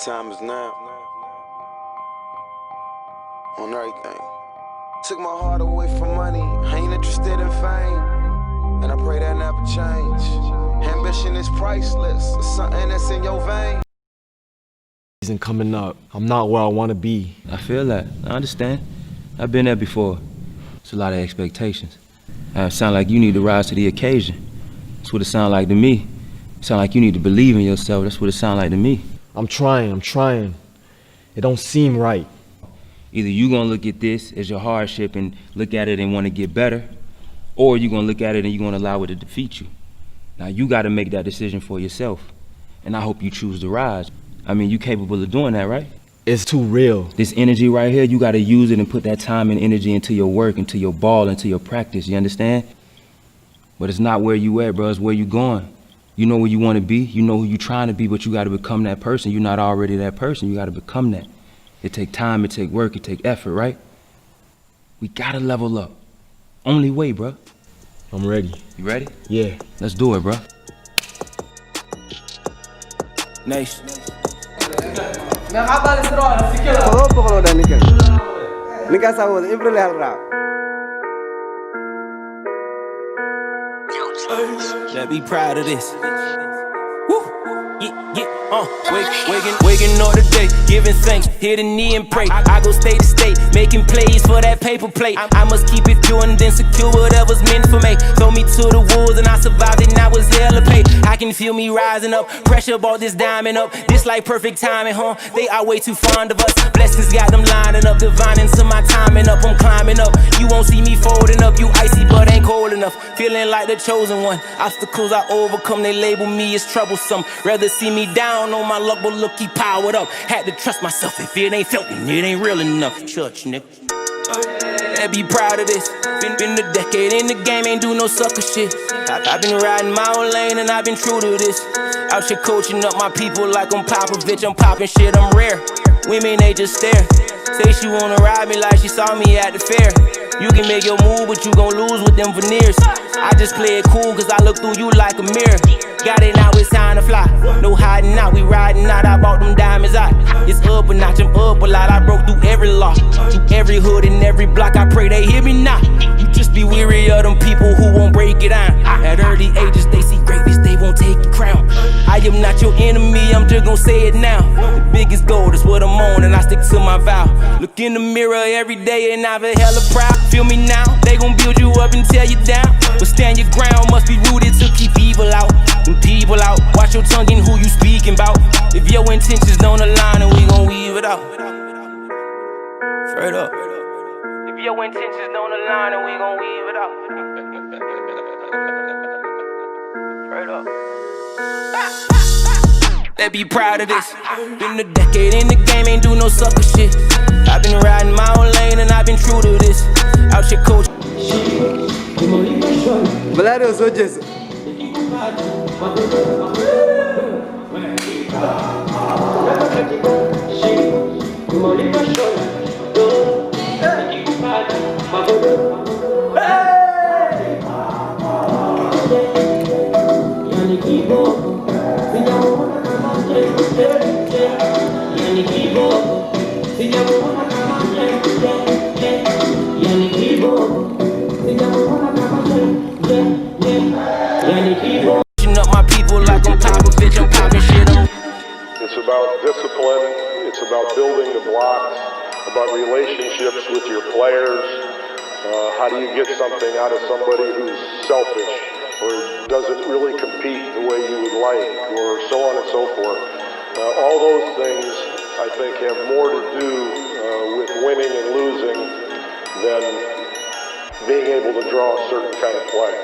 time is now. On everything. Took my heart away from money. I ain't interested in fame. And I pray that never change. Ambition is priceless. It's something that's in your vein. Isn't coming up. I'm not where I want to be. I feel that. I understand. I've been there before. It's a lot of expectations. It sounds like you need to rise to the occasion. That's what it sounds like to me. It sounds like you need to believe in yourself. That's what it sounds like to me. I'm trying. It don't seem right. Either you gonna look at this as your hardship and look at it and want to get better, or you gonna look at it and you're gonna allow it to defeat you. Now you gotta make that decision for yourself. And I hope you choose to rise. I mean, you capable of doing that, right? It's too real. This energy right here, you gotta use it and put that time and energy into your work, into your ball, into your practice, you understand? But it's not where you at, bro, it's where you going. You know where you wanna be, you know who you trying to be, but you gotta become that person. You're not already that person, you gotta become that. It take time, it take work, it take effort, right? We gotta level up. Only way, bro. I'm ready. You ready? Yeah. Let's do it, bro. Nation. Let be proud of this. Woo. Waking up today, giving thanks, hit a knee and pray. I go state to state, making plays for that paper plate. I must keep it pure and then secure whatever's meant for me. Throw me to the wolves and I survived it, and I was hella paid. I can feel me rising up, pressure brought this diamond up. This like perfect timing, huh? They are way too fond of us. Blessings got them lining up, divining to my timing up. I'm climbing up, you won't see me folding up. You icy but ain't cold enough, feeling like the chosen one. Obstacles I overcome, they label me as troublesome. Rather see me down on my luck, but look, he powered up. Had to trust myself, if it ain't felt me, it ain't real enough. Church, nigga. And be proud of this. Been a decade in the game, ain't do no sucker shit. I've been riding my own lane and I've been true to this. Out here coaching up my people like I'm Popovich. I'm popping shit, I'm rare. Women, they just stare. Say she wanna ride me like she saw me at the fair. You can make your move, but you gon' lose with them veneers. I just play it cool, cause I look through you like a mirror. Got it now, it's time to fly. No hiding out, we riding out. I bought them diamonds out. It's up a notch, I'm up a lot. I broke through every law, through every hood and every block. I pray they hear me now. You just be weary of them people who won't break it down. At early ages, they see greatness, they won't take the crown. I am not your enemy, I'm just gon' say it now. The biggest goal is what I'm on, and I stick to my vow. Look in the mirror every day and I feel hella proud. Feel me now, they gon' build you up and tear you down. But stand your ground, must be rooted to keep evil out. Them people out, watch your tongue and who you speaking about. If your intentions don't align, then we gon' weave it out. Straight up. If your intentions don't align, then we gon' weave it out. Straight up. They be proud of this. Been a decade in the game, ain't do no sucker shit. I've been riding my own lane and I've been true to this. Out here coach. Valero soldiers. Up my people like I'm Popovich, I'm popping shit up. It's about discipline, it's about building the blocks, about relationships with your players. How do you get something out of somebody who's selfish or doesn't really compete the way you would like, or so on and so forth. All those things, I think, have more to do with winning and losing than being able to draw a certain kind of play.